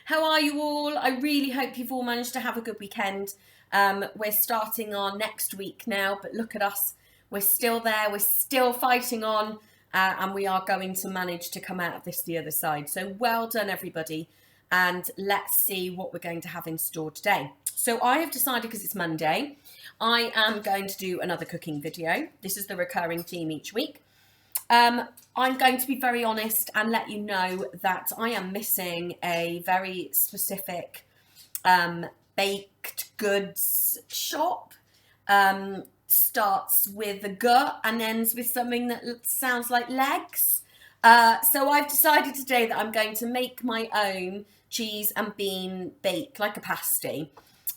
How are you all? I really hope you've all managed to have a good weekend. We're starting our next week now, but look at us. We're still there. We're still fighting on, and we are going to manage to come out of this the other side. So well done, everybody. And let's see what we're going to have in store today. So I have decided, because it's Monday, I am going to do another cooking video. This is the recurring theme each week. I'm going to be very honest and let you know that I am missing a very specific baked goods shop. Starts with a G and ends with something that sounds like legs. So I've decided today that I'm going to make my own cheese and bean bake, like a pasty.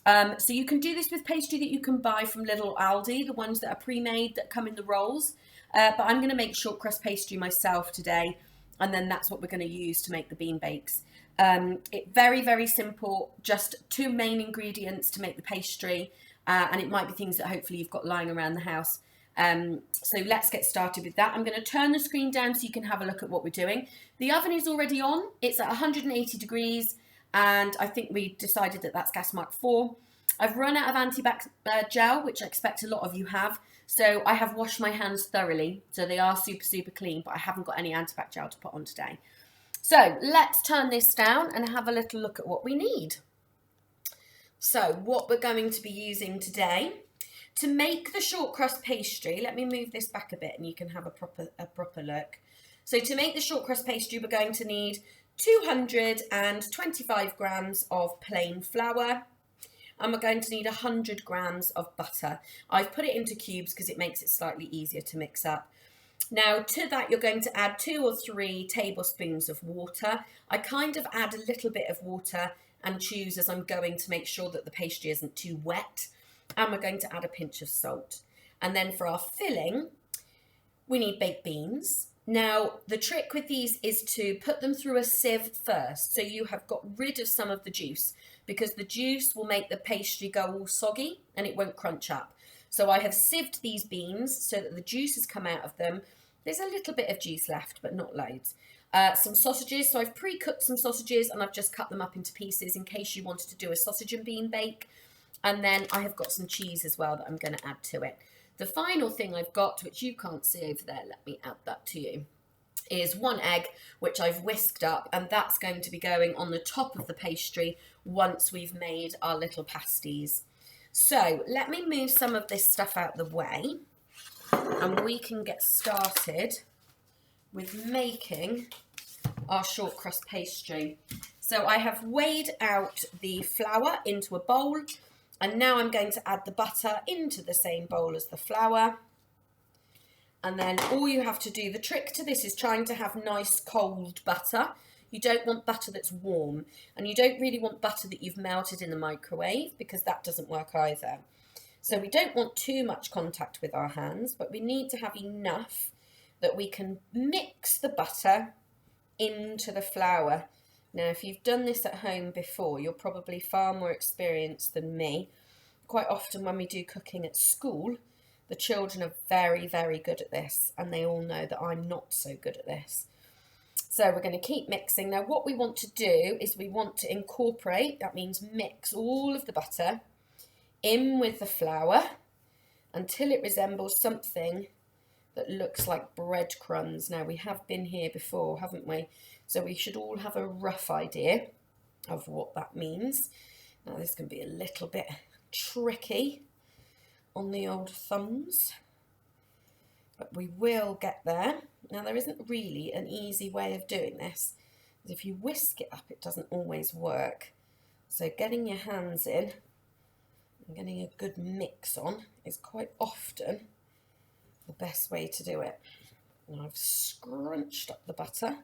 So you can do this with pastry that you can buy from Little Aldi, the ones that are pre-made that come in the rolls. But I'm going to make shortcrust pastry myself today, and then that's what we're going to use to make the bean bakes. Very, very simple, just two main ingredients to make the pastry, and it might be things that hopefully you've got lying around the house. So let's get started with that. I'm going to turn the screen down so you can have a look at what we're doing. The oven is already on. It's at 180 degrees, and I think we decided that that's gas mark 4. I've run out of antibac gel, which I expect a lot of you have. So I have washed my hands thoroughly. So they are super, super clean, but I haven't got any antibac gel to put on today. So let's turn this down and have a little look at what we need. So what we're going to be using today to make the shortcrust pastry, let me move this back a bit and you can have a proper look. So to make the shortcrust pastry, we're going to need 225 grams of plain flour. And we're going to need 100 grams of butter. I've put it into cubes because it makes it slightly easier to mix up. Now to that, you're going to add 2 or 3 tablespoons of water. I kind of add a little bit of water and choose as I'm going to make sure that the pastry isn't too wet. And we're going to add a pinch of salt. And then for our filling, we need baked beans. Now, the trick with these is to put them through a sieve first, so you have got rid of some of the juice, because the juice will make the pastry go all soggy and it won't crunch up. So I have sieved these beans so that the juice has come out of them. There's a little bit of juice left, but not loads. Some sausages, so I've pre-cooked some sausages and I've just cut them up into pieces in case you wanted to do a sausage and bean bake. And then I have got some cheese as well that I'm going to add to it. The final thing I've got, which you can't see over there, let me add that to you, is 1 egg, which I've whisked up, and that's going to be going on the top of the pastry once we've made our little pasties. So let me move some of this stuff out the way, and we can get started with making our shortcrust pastry. So I have weighed out the flour into a bowl, and now I'm going to add the butter into the same bowl as the flour. And then all you have to do, the trick to this is trying to have nice cold butter. You don't want butter that's warm, and you don't really want butter that you've melted in the microwave, because that doesn't work either. So we don't want too much contact with our hands, but we need to have enough that we can mix the butter into the flour. Now, if you've done this at home before, you're probably far more experienced than me. Quite often when we do cooking at school, the children are very, very good at this, and they all know that I'm not so good at this. So we're going to keep mixing. Now, what we want to do is we want to incorporate, that means mix all of the butter in with the flour until it resembles something that looks like breadcrumbs. Now, we have been here before, haven't we? So we should all have a rough idea of what that means. Now, this can be a little bit tricky on the old thumbs, but we will get there. Now, there isn't really an easy way of doing this. If you whisk it up, it doesn't always work. So getting your hands in and getting a good mix on is quite often the best way to do it. And I've scrunched up the butter,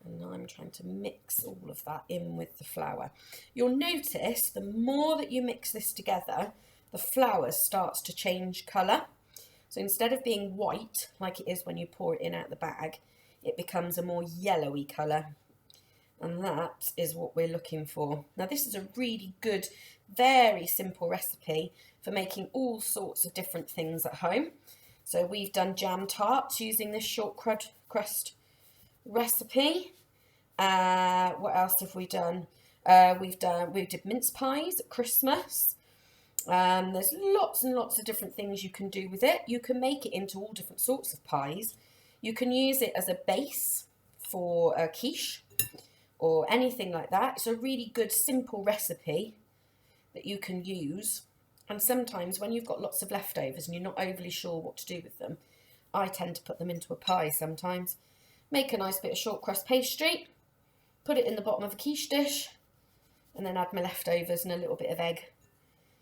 and now I'm trying to mix all of that in with the flour. You'll notice the more that you mix this together, the flour starts to change colour. So instead of being white, like it is when you pour it in out the bag, it becomes a more yellowy colour. And that is what we're looking for. Now, this is a really good, very simple recipe for making all sorts of different things at home. So we've done jam tarts using this shortcrust recipe. What else have we done? We did mince pies at Christmas. There's lots and lots of different things you can do with it. You can make it into all different sorts of pies. You can use it as a base for a quiche or anything like that. It's a really good, simple recipe that you can use. And sometimes when you've got lots of leftovers and you're not overly sure what to do with them, I tend to put them into a pie sometimes. Make a nice bit of short crust pastry, put it in the bottom of a quiche dish, and then add my leftovers and a little bit of egg.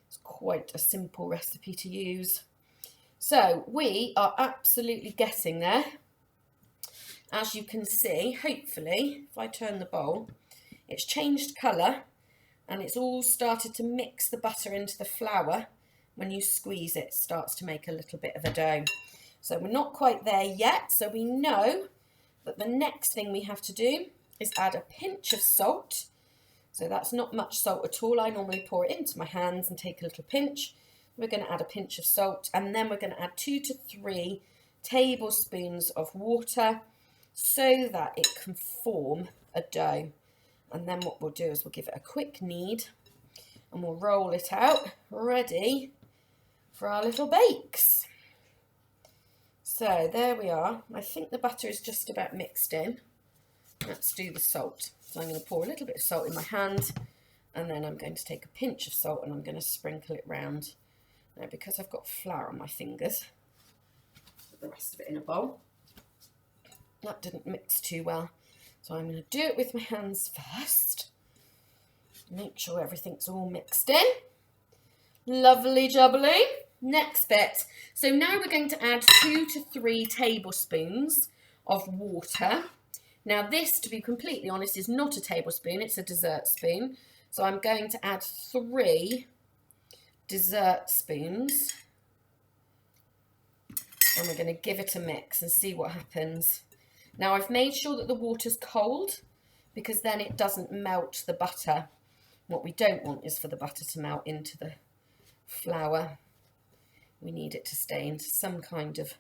It's quite a simple recipe to use. So we are absolutely getting there. As you can see, hopefully, if I turn the bowl, it's changed colour and it's all started to mix the butter into the flour. When you squeeze it, it starts to make a little bit of a dough. So we're not quite there yet, so we know that the next thing we have to do is add a pinch of salt. So that's not much salt at all. I normally pour it into my hands and take a little pinch. We're going to add a pinch of salt, and then we're going to add 2 to 3 tablespoons of water so that it can form a dough. And then what we'll do is we'll give it a quick knead and we'll roll it out, ready for our little bakes. So there we are. I think the butter is just about mixed in. Let's do the salt. So I'm going to pour a little bit of salt in my hand, and then I'm going to take a pinch of salt and I'm going to sprinkle it round. Now, because I've got flour on my fingers, put the rest of it in a bowl. That didn't mix too well, so I'm going to do it with my hands first. Make sure everything's all mixed in. Lovely jubbly. Next bit. So now we're going to add 2 to 3 tablespoons of water. Now this, to be completely honest, is not a tablespoon, it's a dessert spoon. So I'm going to add 3 dessert spoons. And we're going to give it a mix and see what happens. Now I've made sure that the water's cold because then it doesn't melt the butter. What we don't want is for the butter to melt into the flour. We need it to stay into some kind of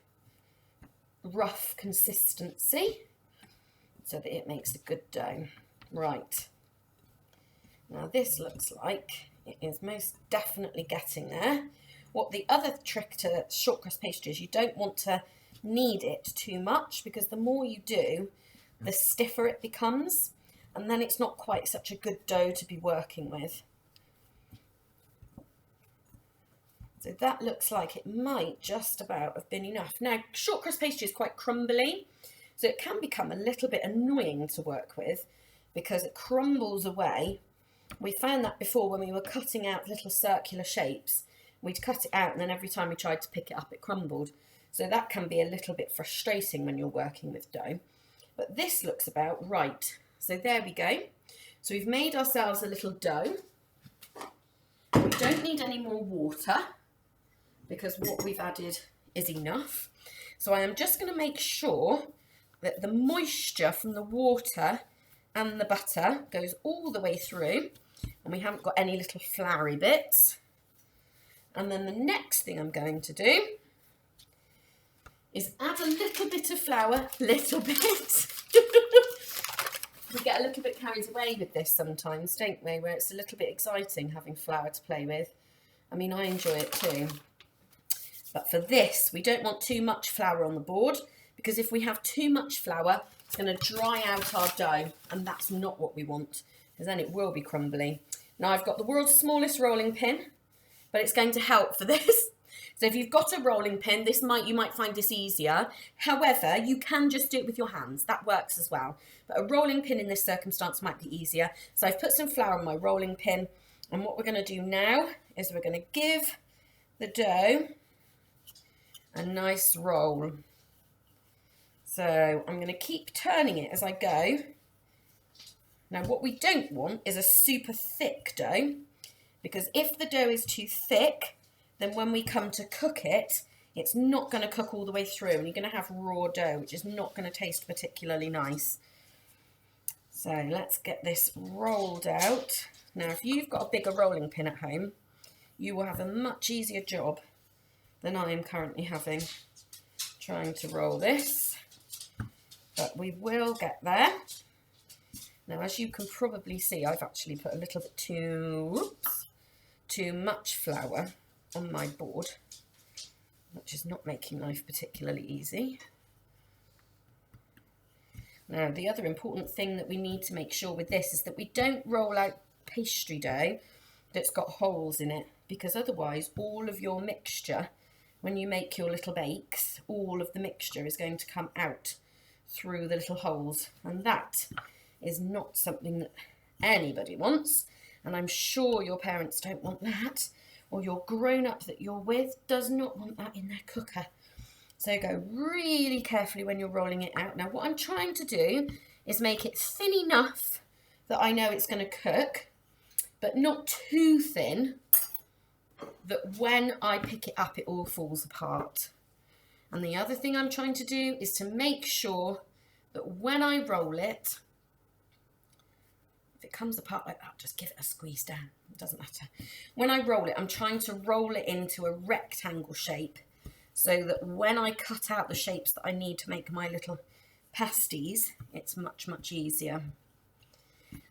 rough consistency so that it makes a good dough. Right. Now this looks like it is most definitely getting there. What the other trick to shortcrust pastry is, you don't want to knead it too much because the more you do, the stiffer it becomes, and then it's not quite such a good dough to be working with. So that looks like it might just about have been enough. Now, shortcrust pastry is quite crumbly, so it can become a little bit annoying to work with because it crumbles away. We found that before when we were cutting out little circular shapes. We'd cut it out and then every time we tried to pick it up, it crumbled. So that can be a little bit frustrating when you're working with dough. But this looks about right. So there we go. So we've made ourselves a little dough. We don't need any more water because what we've added is enough. So I am just going to make sure that the moisture from the water and the butter goes all the way through and we haven't got any little floury bits. And then the next thing I'm going to do is add a little bit of flour, little bit. We get a little bit carried away with this sometimes, don't we, where it's a little bit exciting having flour to play with. I mean, I enjoy it too. But for this, we don't want too much flour on the board because if we have too much flour, it's going to dry out our dough, and that's not what we want because then it will be crumbly. Now I've got the world's smallest rolling pin, but it's going to help for this. So if you've got a rolling pin, you might find this easier. However, you can just do it with your hands. That works as well. But a rolling pin in this circumstance might be easier. So I've put some flour on my rolling pin. And what we're going to do now is we're going to give the dough a nice roll. So I'm going to keep turning it as I go. Now what we don't want is a super thick dough, because if the dough is too thick, then when we come to cook it, it's not going to cook all the way through and you're going to have raw dough, which is not going to taste particularly nice. So let's get this rolled out. Now, if you've got a bigger rolling pin at home, you will have a much easier job than I am currently having trying to roll this. But we will get there. Now, as you can probably see, I've actually put a little bit too much flour on my board, which is not making life particularly easy. Now, the other important thing that we need to make sure with this is that we don't roll out pastry dough that's got holes in it, because otherwise all of your mixture, when you make your little bakes, all of the mixture is going to come out through the little holes, and that is not something that anybody wants, and I'm sure your parents don't want that, or your grown-up that you're with does not want that in their cooker. So go really carefully when you're rolling it out. Now, what I'm trying to do is make it thin enough that I know it's going to cook, but not too thin that when I pick it up, it all falls apart. And the other thing I'm trying to do is to make sure that when I roll it, if it comes apart like that, just give it a squeeze down. It doesn't matter. When I roll it, I'm trying to roll it into a rectangle shape, so that when I cut out the shapes that I need to make my little pasties, it's much, much easier.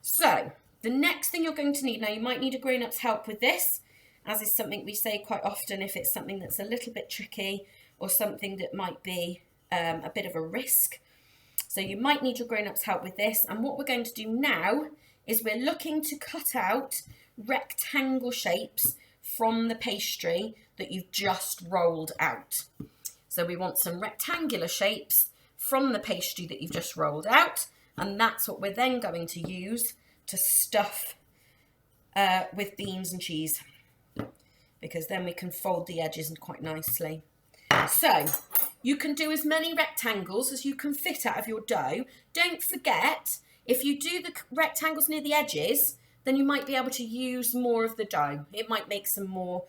So the next thing you're going to need, now you might need a grown-up's help with this, as is something we say quite often if it's something that's a little bit tricky or something that might be a bit of a risk. So you might need your grown-up's help with this. And what we're going to do now is we're looking to cut out rectangle shapes from the pastry that you've just rolled out. So we want some rectangular shapes from the pastry that you've just rolled out, and that's what we're then going to use to stuff with beans and cheese, because then we can fold the edges quite nicely. So you can do as many rectangles as you can fit out of your dough. Don't forget, if you do the rectangles near the edges, then you might be able to use more of the dough. It might make some more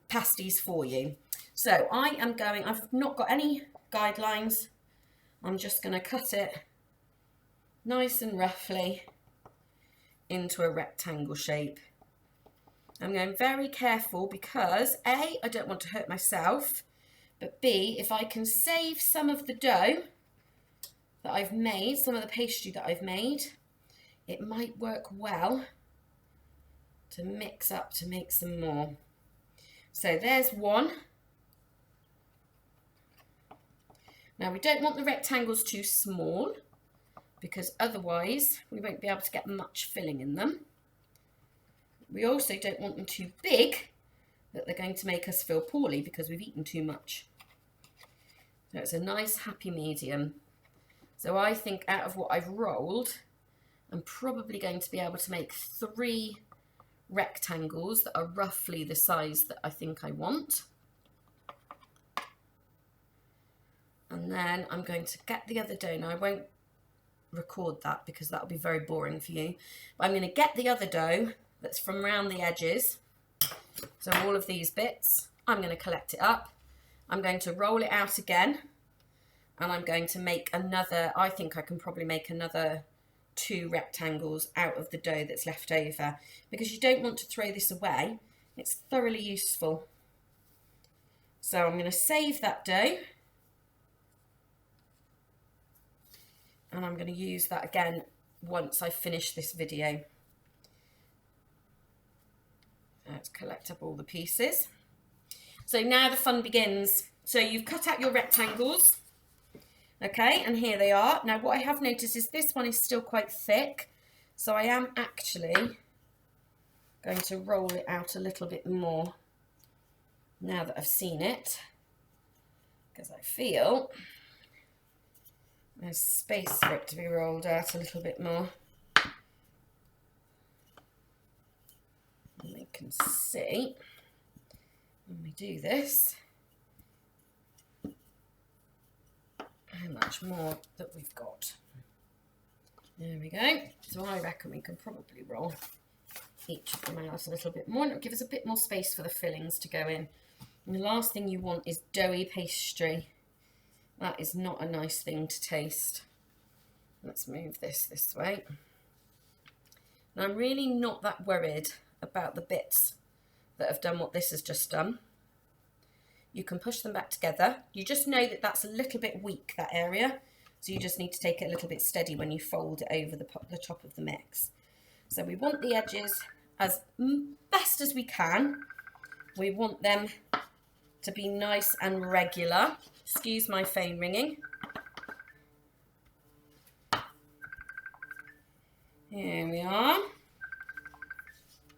pasties for you. So I've not got any guidelines. I'm just going to cut it nice and roughly into a rectangle shape. I'm going very careful because A, I don't want to hurt myself, but B, if I can save some of the dough that I've made, some of the pastry that I've made, it might work well to mix up to make some more. So there's one. Now we don't want the rectangles too small, because otherwise we won't be able to get much filling in them. We also don't want them too big, that they're going to make us feel poorly because we've eaten too much. So it's a nice happy medium. So I think out of what I've rolled, I'm probably going to be able to make 3 rectangles that are roughly the size that I think I want. And then I'm going to get the other dough. Now I won't record that because that'll be very boring for you. But I'm going to get the other dough that's from around the edges. So all of these bits, I'm going to collect it up. I'm going to roll it out again. And I'm going to make another, I think I can probably make another 2 rectangles out of the dough that's left over, because you don't want to throw this away. It's thoroughly useful. So I'm going to save that dough. And I'm going to use that again once I finish this video. Let's collect up all the pieces. So now the fun begins. So you've cut out your rectangles. Okay, and here they are. Now what I have noticed is this one is still quite thick. So I am actually going to roll it out a little bit more now that I've seen it, because I feel there's space for it to be rolled out a little bit more. And you can see when we do this how much more that we've got. There we go. So I reckon we can probably roll each of them out a little bit more, and it'll give us a bit more space for the fillings to go in. And the last thing you want is doughy pastry. That is not a nice thing to taste. Let's move this way. Now I'm really not that worried about the bits that have done what this has just done. You can push them back together. You just know that that's a little bit weak, that area. So you just need to take it a little bit steady when you fold it over the top of the mix. So we want the edges as best as we can. We want them to be nice and regular. Excuse my phone ringing. Here we are.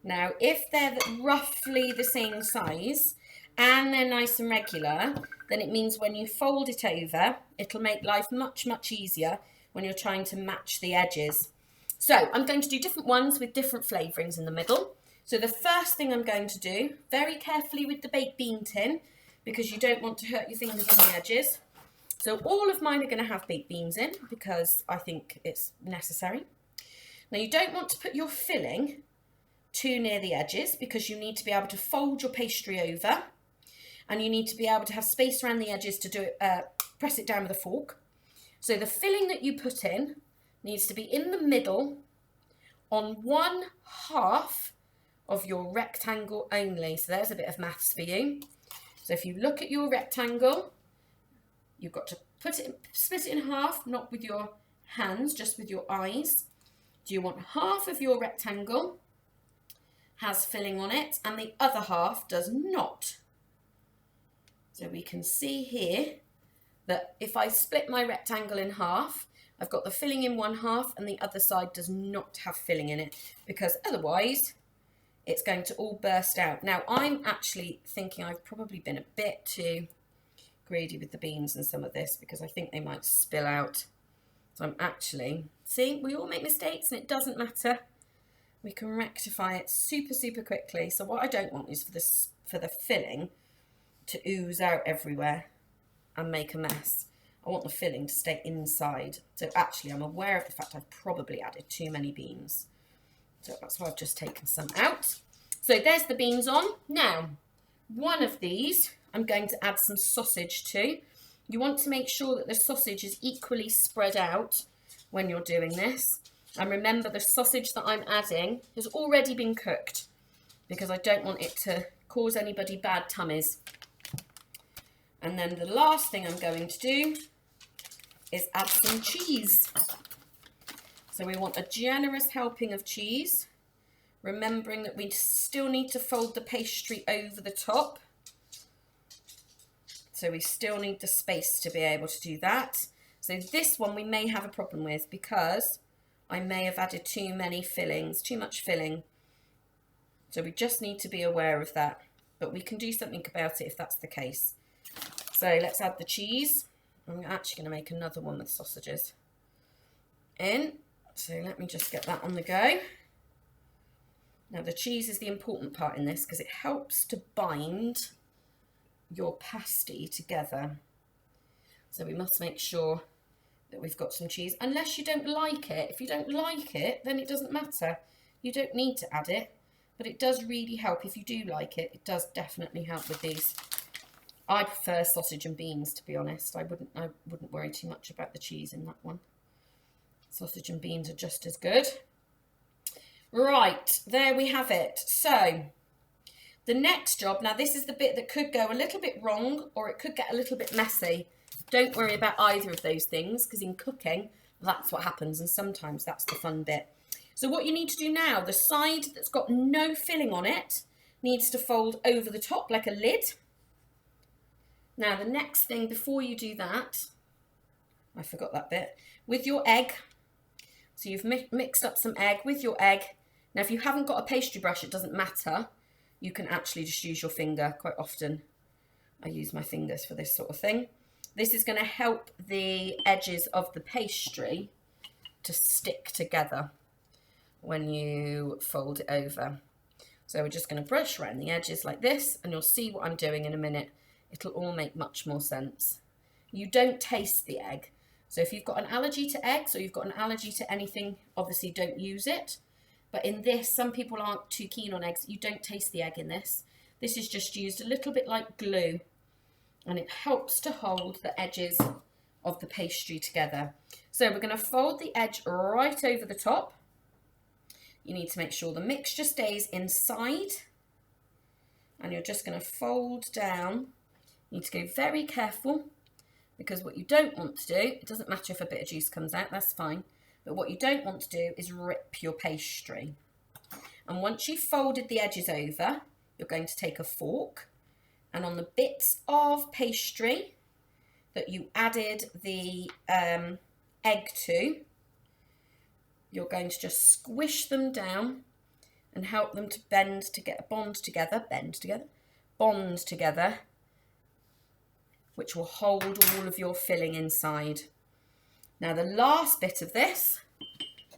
Now, if they're roughly the same size and they're nice and regular, then it means when you fold it over, it'll make life much, much easier when you're trying to match the edges. So I'm going to do different ones with different flavourings in the middle. So the first thing I'm going to do, very carefully with the baked bean tin, because you don't want to hurt your fingers on the edges. So all of mine are going to have baked beans in because I think it's necessary. Now you don't want to put your filling too near the edges because you need to be able to fold your pastry over, and you need to be able to have space around the edges to do it, press it down with a fork. So the filling that you put in needs to be in the middle on 1/2 of your rectangle only. So there's a bit of maths for you. So if you look at your rectangle, you've got to split it in half, not with your hands, just with your eyes. Do you want half of your rectangle has filling on it and the other half does not? So we can see here that if I split my rectangle in half, I've got the filling in 1/2 and the other side does not have filling in it, because otherwise it's going to all burst out. Now I'm actually thinking I've probably been a bit too greedy with the beans and some of this, because I think they might spill out. So I'm actually, see, we all make mistakes and it doesn't matter. We can rectify it super, super quickly. So what I don't want is for the filling to ooze out everywhere and make a mess. I want the filling to stay inside. So actually I'm aware of the fact I've probably added too many beans. So that's why I've just taken some out. So there's the beans on. Now, one of these I'm going to add some sausage to. You want to make sure that the sausage is equally spread out when you're doing this. And remember, the sausage that I'm adding has already been cooked because I don't want it to cause anybody bad tummies. And then the last thing I'm going to do is add some cheese. So we want a generous helping of cheese, remembering that we still need to fold the pastry over the top. So we still need the space to be able to do that. So this one we may have a problem with because I may have added too many fillings, too much filling. So we just need to be aware of that, but we can do something about it if that's the case. So let's add the cheese. I'm actually going to make another one with sausages in. So let me just get that on the go. Now the cheese is the important part in this because it helps to bind your pasty together. So we must make sure that we've got some cheese, unless you don't like it. If you don't like it, then it doesn't matter. You don't need to add it, but it does really help. If you do like it, it does definitely help with these. I prefer sausage and beans, to be honest. I wouldn't worry too much about the cheese in that one. Sausage and beans are just as good. Right, there we have it. So the next job, now this is the bit that could go a little bit wrong or it could get a little bit messy. Don't worry about either of those things, because in cooking, that's what happens, and sometimes that's the fun bit. So what you need to do now, the side that's got no filling on it needs to fold over the top like a lid. Now the next thing before you do that, I forgot that bit, with your egg. So you've mixed up some egg with your egg. Now if you haven't got a pastry brush, it doesn't matter. You can actually just use your finger. Quite often I use my fingers for this sort of thing. This is going to help the edges of the pastry to stick together when you fold it over. So we're just going to brush around the edges like this, and you'll see what I'm doing in a minute. It'll all make much more sense. You don't taste the egg. So if you've got an allergy to eggs or you've got an allergy to anything, obviously don't use it. But in this, some people aren't too keen on eggs. You don't taste the egg in this. This is just used a little bit like glue, and it helps to hold the edges of the pastry together. So we're going to fold the edge right over the top. You need to make sure the mixture stays inside, and you're just going to fold down. You need to go very careful because what you don't want to do, it doesn't matter if a bit of juice comes out, that's fine, but what you don't want to do is rip your pastry. And once you've folded the edges over, you're going to take a fork, and on the bits of pastry that you added the egg to, you're going to just squish them down and help them to bond together, which will hold all of your filling inside. Now the last bit of this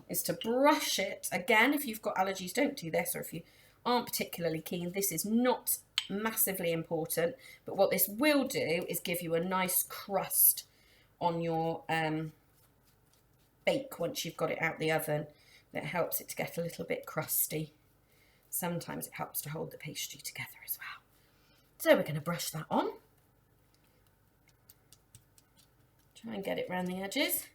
is to brush it. Again, if you've got allergies, don't do this, or if you aren't particularly keen, this is not massively important, but what this will do is give you a nice crust on your bake once you've got it out the oven. It helps it to get a little bit crusty. Sometimes it helps to hold the pastry together as well. So we're going to brush that on. Try and get it around the edges.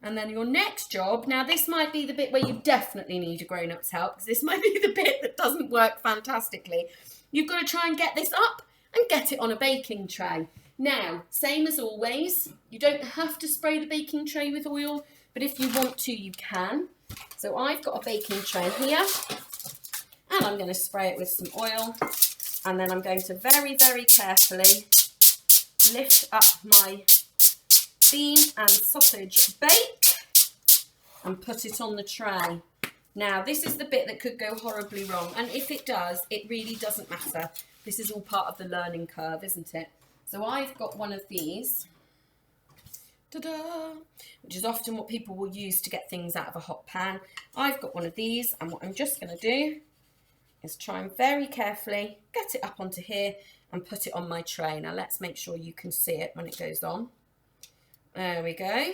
And then your next job, now this might be the bit where you definitely need a grown-up's help, because this might be the bit that doesn't work fantastically. You've got to try and get this up and get it on a baking tray. Now, same as always, you don't have to spray the baking tray with oil, but if you want to, you can. So I've got a baking tray here, and I'm going to spray it with some oil, and then I'm going to very, very carefully lift up my bean and sausage bake and put it on the tray. Now this is the bit that could go horribly wrong, and if it does, it really doesn't matter. This is all part of the learning curve, isn't it? So I've got one of these, ta-da, which is often what people will use to get things out of a hot pan. I've got one of these, and what I'm just going to do is try and very carefully get it up onto here and put it on my tray. Now let's make sure you can see it when it goes on. There we go.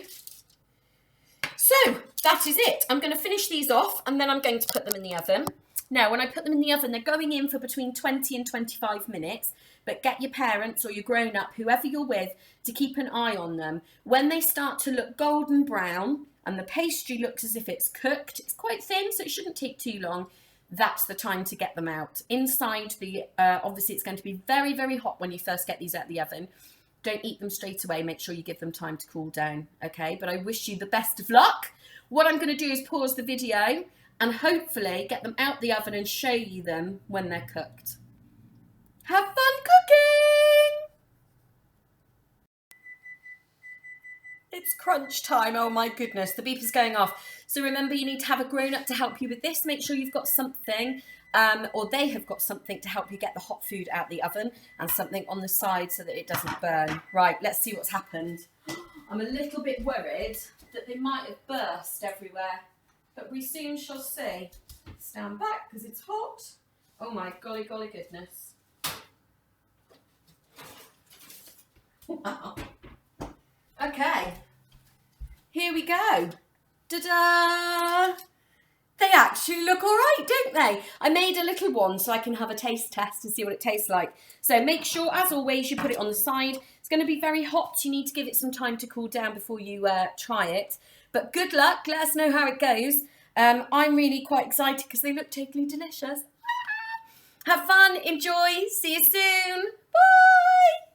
So that is it. I'm going to finish these off, and then I'm going to put them in the oven. Now, when I put them in the oven, they're going in for between 20 and 25 minutes, but get your parents or your grown-up, whoever you're with, to keep an eye on them. When they start to look golden brown and the pastry looks as if it's cooked, it's quite thin, so it shouldn't take too long, that's the time to get them out. Inside the, obviously it's going to be very, very hot when you first get these out of the oven. Don't eat them straight away. Make sure you give them time to cool down, okay? But I wish you the best of luck. What I'm going to do is pause the video and hopefully get them out the oven and show you them when they're cooked. Have fun cooking! It's crunch time. Oh my goodness, the beep is going off. So remember, you need to have a grown-up to help you with this. Make sure you've got something, or they have got something to help you get the hot food out the oven, and something on the side so that it doesn't burn. Right, let's see what's happened. I'm a little bit worried that they might have burst everywhere, but we soon shall see. Stand back because it's hot. Oh my golly, golly goodness. Wow. Okay, here we go. Ta-da! They actually look all right, don't they? I made a little one so I can have a taste test and see what it tastes like. So make sure, as always, you put it on the side. It's going to be very hot. You need to give it some time to cool down before you try it. But good luck. Let us know how it goes. I'm really quite excited because they look totally delicious. Have fun. Enjoy. See you soon. Bye.